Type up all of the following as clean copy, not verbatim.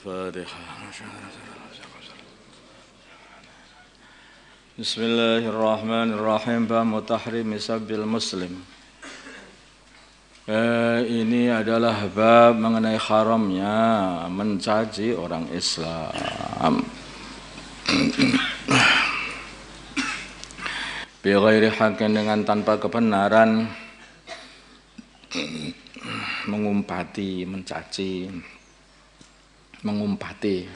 الفاتحة. بسم الله الرحمن الرحيم. Bab tahrim sabbil muslim. Ini adalah bab mengenai haramnya mencaci orang Islam. Bi ghairi haqqin, dengan tanpa kebenaran, mengumpati, mencaci, mengumpati.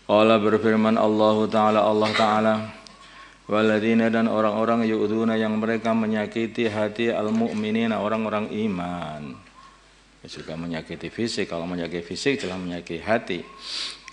Allah berfirman Allah Ta'ala, waladina, dan orang-orang yu'duna yang mereka menyakiti hati al-mu'minina, orang-orang iman. Juga menyakiti fisik. Kalau menyakiti fisik jelas menyakiti hati.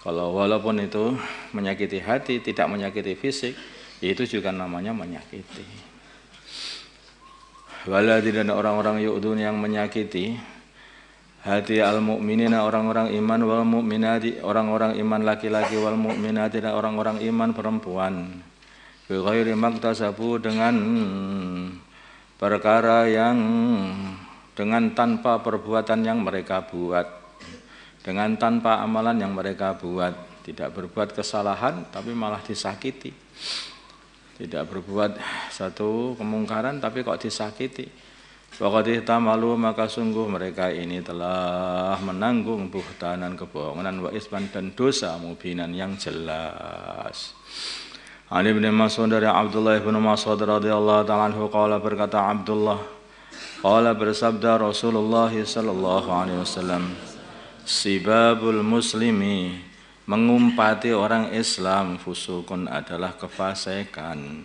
Kalau walaupun itu menyakiti hati, tidak menyakiti fisik, itu juga namanya menyakiti. Waladina, dan orang-orang yu'duna yang menyakiti hati al-mu'minina, orang-orang iman, wal mu'minati, orang-orang iman laki-laki, wal mu'minati, dan orang-orang iman perempuan. Bi ghairi maktasabu, dengan perkara yang dengan tanpa perbuatan yang mereka buat, dengan tanpa amalan yang mereka buat. Tidak berbuat kesalahan tapi malah disakiti. Tidak berbuat satu kemungkaran tapi kok disakiti. Waqad ihtamalu, maka sungguh mereka ini telah menanggung buhtanan, kebohongan, wa isman, dan dosa mubinan yang jelas. Ali bin Mas'ud, dari Abdullah bin Mas'ud radhiyallahu ta'ala anhu, qala, berkata Abdullah, qala, bersabda Rasulullah sallallahu alaihi wasallam, sibabul muslimi, mengumpati orang Islam, fusukun, adalah kefasikan,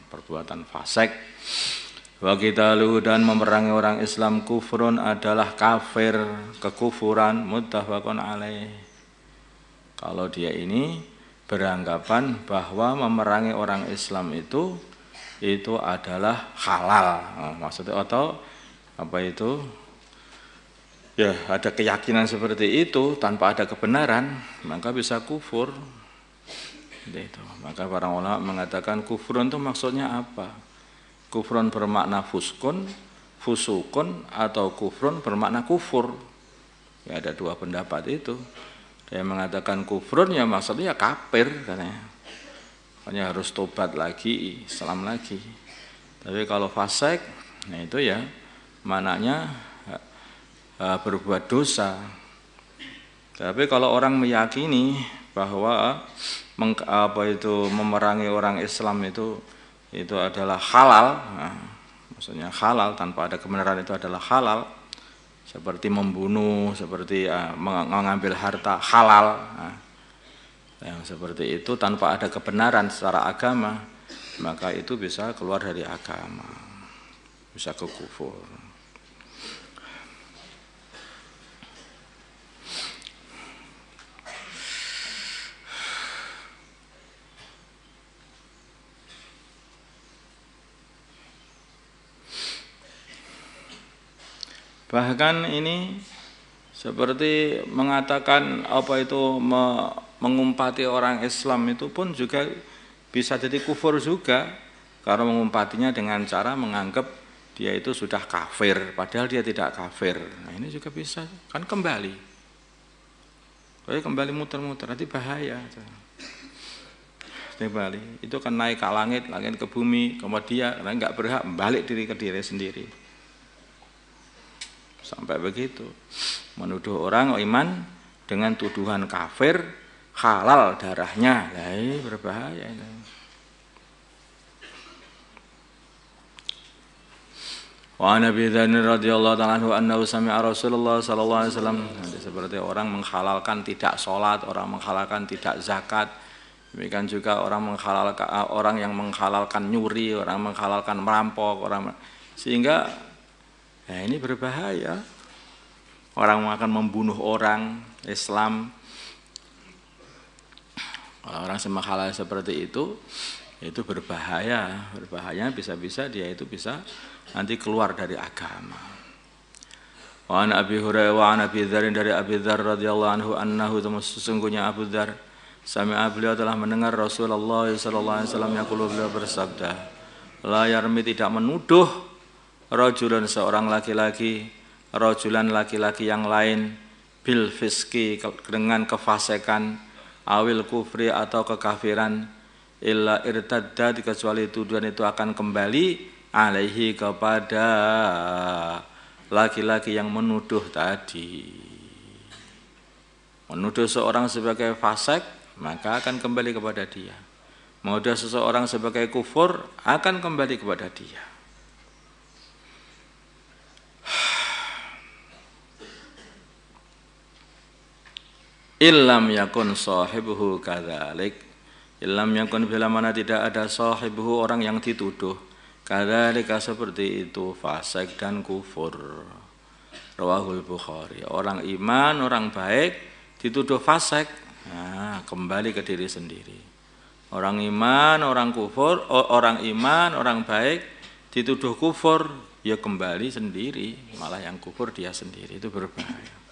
perbuatan fasik. Wa qitaluhu, dan memerangi orang Islam, kufrun, adalah kafir, kekufuran, muttafaqun alaih. Kalau dia ini beranggapan bahwa memerangi orang Islam itu adalah halal, maksudnya, atau apa itu, ya ada keyakinan seperti itu tanpa ada kebenaran, maka bisa kufur. Itu. Maka para ulama mengatakan kufrun itu maksudnya apa? Kufrun bermakna fusukun, atau kufrun bermakna kufur. Ya, ada dua pendapat itu. Dia mengatakan kufrun ya maksudnya kafir, katanya. Hanya harus tobat lagi, Islam lagi. Tapi kalau fasik, nah itu ya maknanya berbuat dosa. Tapi kalau orang meyakini bahwa memerangi orang Islam itu adalah halal, nah, maksudnya halal tanpa ada kebenaran, itu adalah halal, seperti membunuh, seperti mengambil harta halal, nah, yang seperti itu tanpa ada kebenaran secara agama, maka itu bisa keluar dari agama, bisa ke kufur. Bahkan ini seperti mengatakan mengumpati orang Islam itu pun juga bisa jadi kufur juga, karena mengumpatinya dengan cara menganggap dia itu sudah kafir padahal dia tidak kafir. Nah, ini juga bisa kan kembali muter-muter, nanti bahaya. Kembali itu kan naik ke langit ke bumi, kemudian nggak berhak balik diri ke diri sendiri. Sampai begitu, menuduh orang iman dengan tuduhan kafir, halal darahnya, berbahaya. Wa Nabi Dzar radhiyallahu ta'ala anhu annahu sami'a Rasulullah sallallahu alaihi wasallam, seperti orang menghalalkan tidak sholat, orang menghalalkan tidak zakat, demikian juga orang yang menghalalkan nyuri, orang menghalalkan merampok, sehingga ini berbahaya. Orang akan membunuh orang Islam. Orang semacam seperti itu berbahaya. Berbahaya, bisa-bisa dia itu bisa nanti keluar dari agama. Wa an Abi Hurairah wa an Abi Dzar, dari Abi Dzar radhiyallahu anhu annahu, sesungguhnya Abu Dzar sami'a, beliau telah mendengar Rasulullah sallallahu alaihi wasallam yaqulu, beliau bersabda, la yarmi, tidak menuduh rajulan, seorang laki-laki, rajulan, laki-laki yang lain, bil fiski dengan kefasikan, awil kufri atau kekafiran, illa irtadda kecuali tuduhan itu akan kembali alaihi kepada laki-laki yang menuduh tadi. Menuduh seorang sebagai fasik maka akan kembali kepada dia. Menuduh seseorang sebagai kufur akan kembali kepada dia. Illam yakun sahibuhu kadzalik, illam yakun bila mana tidak ada sahibuhu orang yang dituduh kadzalika seperti itu fasik dan kufur. Rawahul Bukhari. Orang iman, orang baik dituduh fasik, nah, kembali ke diri sendiri. Orang iman, orang kufur, orang iman, orang baik dituduh kufur, ya kembali sendiri, malah yang kufur dia sendiri, itu berbahaya.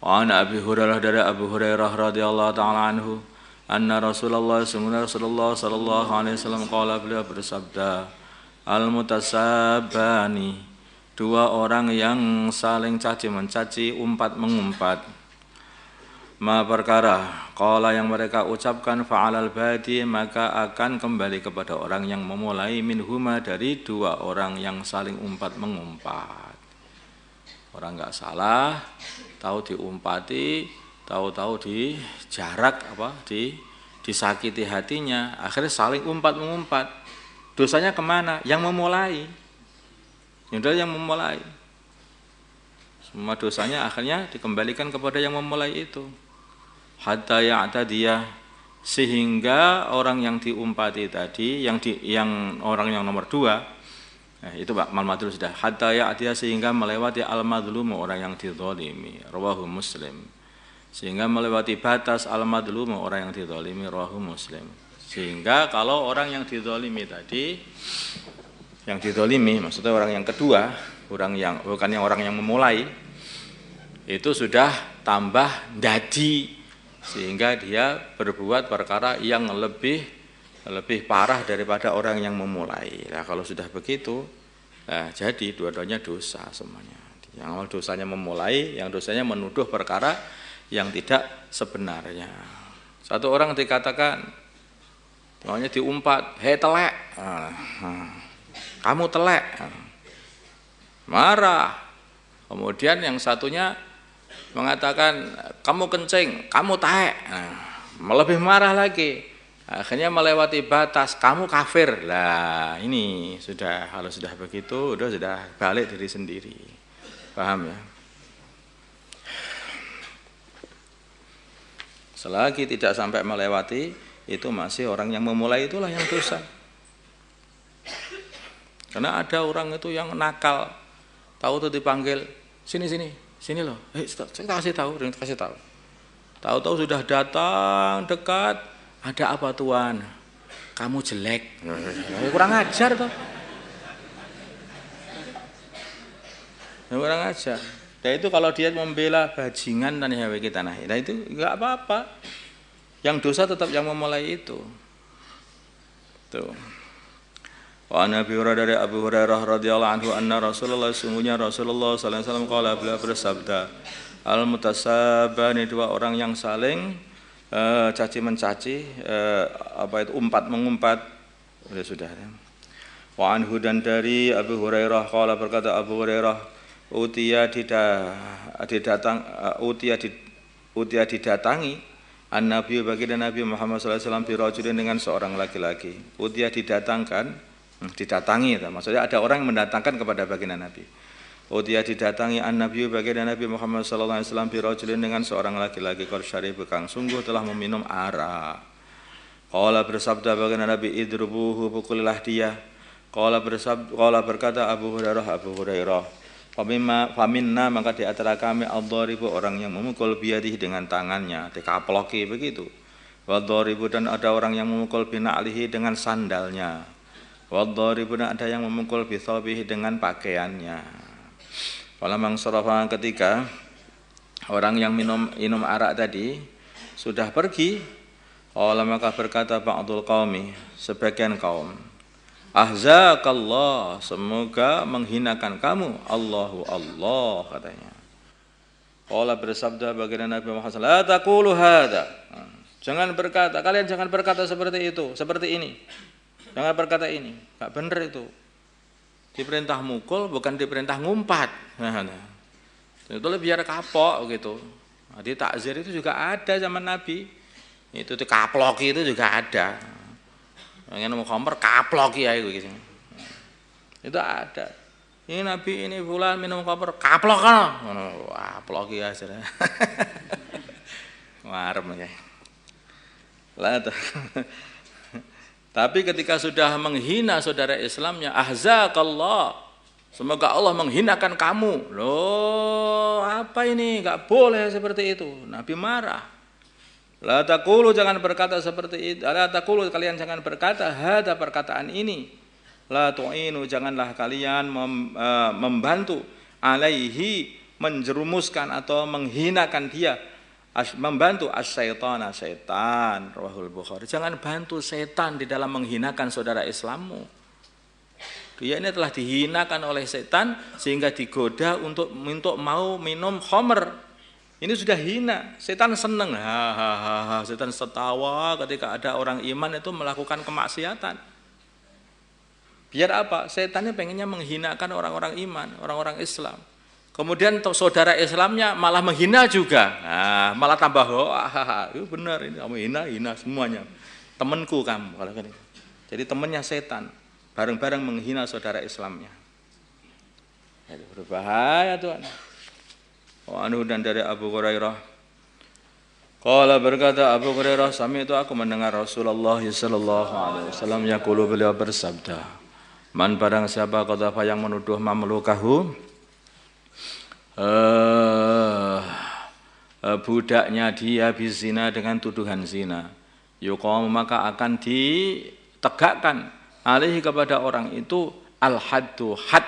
Wa Abi Hurairah dari Abu Hurairah radhiyallahu taala anhu, anna Rasulullah sallallahu alaihi wasallam qala, beliau bersabda, al-mutasabani, dua orang yang saling caci mencaci, umpat mengumpat, ma perkara qala yang mereka ucapkan fa'alal badi maka akan kembali kepada orang yang memulai, minhuma dari dua orang yang saling umpat mengumpat. Orang enggak salah, tahu diumpati, tahu-tahu dijarak disakiti hatinya, akhirnya saling umpat mengumpat. Dosanya kemana? Yang memulai. Yang memulai. Semua dosanya akhirnya dikembalikan kepada yang memulai itu. Hatta ya'tadiyah, sehingga orang yang diumpati tadi, yang orang yang nomor dua, itu Pak Malmadul sudah. Hatta ya'tiyah, sehingga melewati al-madlumu, orang yang dizalimi. Rawahu Muslim. Sehingga melewati batas al-madlumu, orang yang dizalimi. Rawahu Muslim. Sehingga kalau orang yang dizalimi tadi, yang dizalimi maksudnya orang yang kedua, bukan orang yang memulai, itu sudah tambah dadi, sehingga dia berbuat perkara yang lebih parah daripada orang yang memulai. Nah, kalau sudah begitu, jadi dua-duanya dosa semuanya. Yang awal dosanya memulai, yang dosanya menuduh perkara yang tidak sebenarnya. Satu orang dikatakan, maunya diumpat, hei telek, kamu telek, marah. Kemudian yang satunya mengatakan, kamu kencing, kamu taek, lebih marah lagi. Akhirnya melewati batas, kamu kafir. Lah ini kalau sudah begitu, sudah balik diri sendiri. Paham ya? Selagi tidak sampai melewati, itu masih orang yang memulai, itulah yang dosa. Karena ada orang itu yang nakal, tahu tuh dipanggil, sini loh, saya kasih tahu. Tahu-tahu sudah datang dekat, ada apa tuan? Kamu jelek. Kurang ajar toh. Kurang ajar. Dan itu kalau dia membela bajingan dan hawa kita, nah itu enggak apa-apa. Yang dosa tetap yang memulai itu. Tuh. Wa Nabi Hurairah dari Abu Hurairah radhiyallahu anhu, anna Rasulullah, sungguhnya Rasulullah sallallahu alaihi wasallam qala, beliau bersabda, al-mutasabani, dua orang yang saling caci mencaci, umpat mengumpat, sudah. Wa anhu, dan dari Abu Hurairah qala, berkata Abu Hurairah, didatangi an-nabi, baginda Nabi Muhammad sallallahu alaihi wasallam, birajulin, dengan seorang laki-laki. Didatangi, maksudnya ada orang yang mendatangkan kepada baginda Nabi. Didatangi an-nabi, baginda Nabi Muhammad sallallahu alaihi wasallam, birajulin, dengan seorang laki-laki, qad syariba, kang sungguh telah meminum arak. Qala, bersabda baginda Nabi, idrubuhu, pukulilah dia. Qala berkata Abu Hurairah, faminna, maka di antara kami ad-dharibu, orang yang memukul biyadihi, dengan tangannya, dikaploki begitu. Wadh-dharibu, dan ada orang yang memukul bina'lihi, dengan sandalnya. Wadh-dharibu, dan ada yang memukul bithabihi, dengan pakaiannya. Falamang sarafa, ketika orang yang minum arak tadi sudah pergi, maka berkata ba'dul qaumi, sebagian kaum, ahzakallah, semoga menghinakan kamu, Allahu Allah, katanya. Qala bersabda baginda Nabi Muhammad la taqulu hadza. Jangan berkata, kalian jangan berkata seperti itu, seperti ini. Jangan berkata ini, enggak benar itu. Diperintah mukul bukan diperintah ngumpat. Nah. Itu biar kapok gitu. Jadi takzir itu juga ada zaman Nabi. Itu kaploki itu juga ada. Yang mau khamr kaploki ya gitu. Itu ada. Ini Nabi ini fulan minum khamr kaplok kan. Wah, kaploki aja. Warem ya. Lah tapi ketika sudah menghina saudara Islamnya, ahzakallah, semoga Allah menghinakan kamu. Loh, apa ini? Enggak boleh seperti itu. Nabi marah. La taqulu, jangan berkata seperti itu. La taqulu, kalian jangan berkata hada, perkataan ini. La tu'inu, janganlah kalian membantu alaihi, menjerumuskan atau menghinakan dia. Membantu as-syaitana, setan. Rawahul Bukhari. Jangan bantu setan di dalam menghinakan saudara Islammu. Dia ini telah dihinakan oleh setan sehingga digoda untuk mau minum khamr. Ini sudah hina. Setan senang. Setan tertawa ketika ada orang iman itu melakukan kemaksiatan. Biar apa? Setannya pengennya menghinakan orang-orang iman, orang-orang Islam. Kemudian saudara Islamnya malah menghina juga. Nah, malah tambah itu benar ini kamu hina semuanya. Temanku kamu kalau kan. Jadi temannya setan bareng-bareng menghina saudara Islamnya. Itu berbahaya Tuhan. Anu dan dari Abu Hurairah. Qala berkata Abu Hurairah, sami itu aku mendengar Rasulullah sallallahu alaihi wasallam yaqulu, beliau bersabda, man barang siapa qadhafa yang menuduh mamlukahu, budaknya dia bizina dengan tuduhan zina, yuqam maka akan ditegakkan alaihi kepada orang itu al-haddu had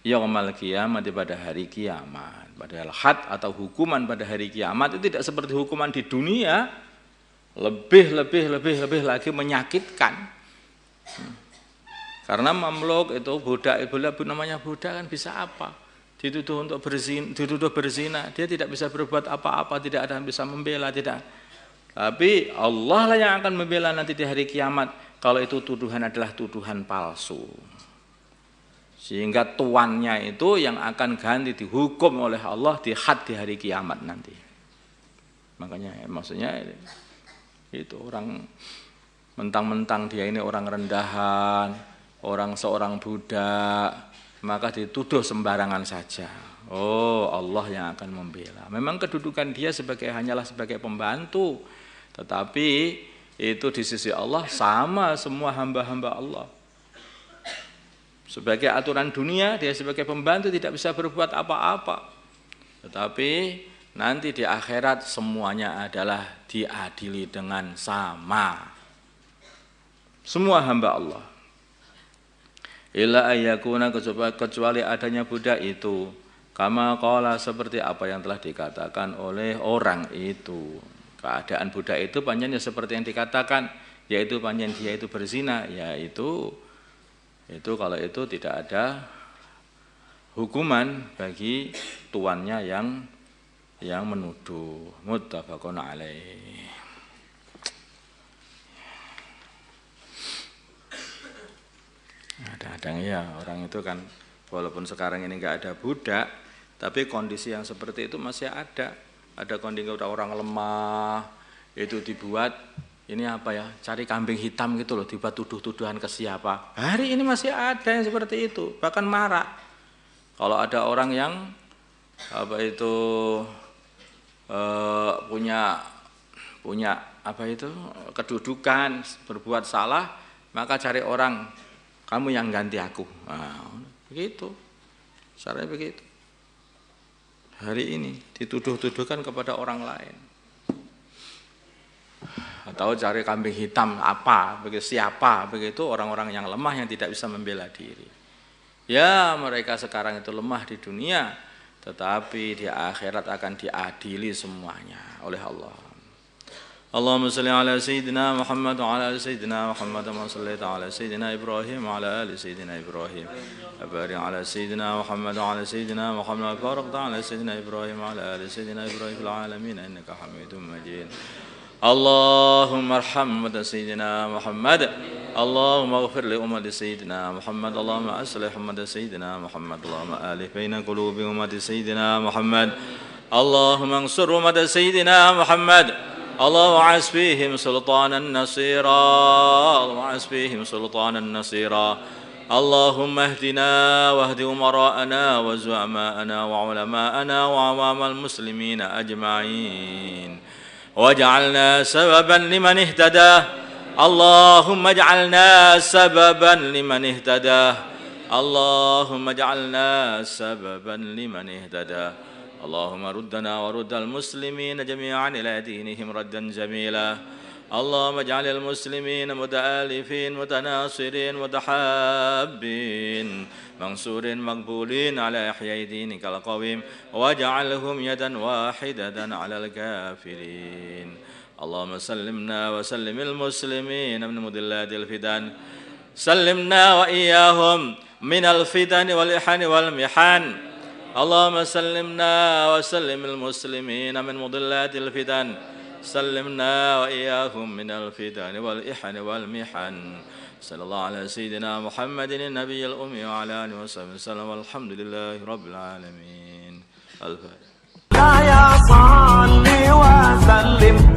yaumal qiyamah, pada hari kiamat. Padahal had atau hukuman pada hari kiamat itu tidak seperti hukuman di dunia, lebih lagi menyakitkan. Karena mamluk itu budak namanya budak kan bisa apa? Dituduh untuk berzina, dia tidak bisa berbuat apa-apa, tidak ada yang bisa membela, tidak. Tapi Allah lah yang akan membela nanti di hari kiamat kalau itu tuduhan adalah tuduhan palsu. Sehingga tuannya itu yang akan ganti dihukum oleh Allah di had di hari kiamat nanti. Makanya maksudnya itu orang mentang-mentang dia ini orang rendahan, seorang budak, maka dituduh sembarangan saja. Oh, Allah yang akan membela. Memang kedudukan dia hanyalah sebagai pembantu, tetapi itu di sisi Allah sama semua hamba-hamba Allah. Sebagai aturan dunia, dia sebagai pembantu tidak bisa berbuat apa-apa. Tetapi nanti di akhirat semuanya adalah diadili dengan sama. Semua hamba Allah. Illa ayyakuna, kecuali adanya budak itu. Kama qala, seperti apa yang telah dikatakan oleh orang itu. Keadaan budak itu panjangnya seperti yang dikatakan, yaitu panjang dia itu berzina, yaitu kalau itu tidak ada hukuman bagi tuannya yang menuduh. Muttafaqun alaih. Kadang-kadang ya orang itu kan walaupun sekarang ini enggak ada budak, tapi kondisi yang seperti itu masih ada. Ada kondisi orang lemah itu dibuat ini apa ya, cari kambing hitam gitu loh, dibuat tuduh-tuduhan ke siapa. Hari ini masih ada yang seperti itu, bahkan marak. Kalau ada orang yang punya kedudukan, berbuat salah, maka cari orang, kamu yang ganti aku. Nah, begitu. Caranya begitu. Hari ini dituduh-tuduhkan kepada orang lain. Atau cari kambing hitam siapa begitu, orang-orang yang lemah yang tidak bisa membela diri. Ya, mereka sekarang itu lemah di dunia, tetapi di akhirat akan diadili semuanya oleh Allah. اللهم صل على سيدنا محمد وعلى آل سيدنا محمد كما صليت على سيدنا إبراهيم وعلى آل سيدنا إبراهيم وبارك على سيدنا محمد وعلى سيدنا محمد وبارك على سيدنا إبراهيم وعلى آل سيدنا إبراهيم في العالمين إنك حميد مجيد اللهم ارحم سيدنا محمد اللهم اغفر لأمة سيدنا محمد اللهم أصلح أمة سيدنا محمد اللهم آلف بين قلوب أمة سيدنا محمد اللهم انصر أمة سيدنا محمد اللهم عز فيهم سلطانا نصيرا اللهم عز فيهم سلطانا نصيرا اللهم اهدنا واهد أمراءنا وزعماءنا وعلماءنا وعوام المسلمين أجمعين واجعلنا سببا لمن اهتدى اللهم اجعلنا سببا لمن اهتدى اللهم اجعلنا سببا لمن اهتدى اللهم ردنا ورد المسلمين جميعا إلى دينهم ردا جميلا اللهم اجعل المسلمين متآلفين متناصرين متحابين منصورين مقبولين على إحياء دينك القويم واجعلهم يدا واحدة على الكافرين اللهم سلمنا وسلم المسلمين من مضلات الفتن سلمنا وإياهم من الفتن والإحن والمحن اللهم سلمنا وسلم المسلمين من مضلات الفتن سلمنا وإياهم من الفتن والإحن والمحن صلى الله على سيدنا محمد النبي الأمي وعلى آله وصحبه وسلم والحمد لله رب العالمين الفاتحة. يا صل وسلم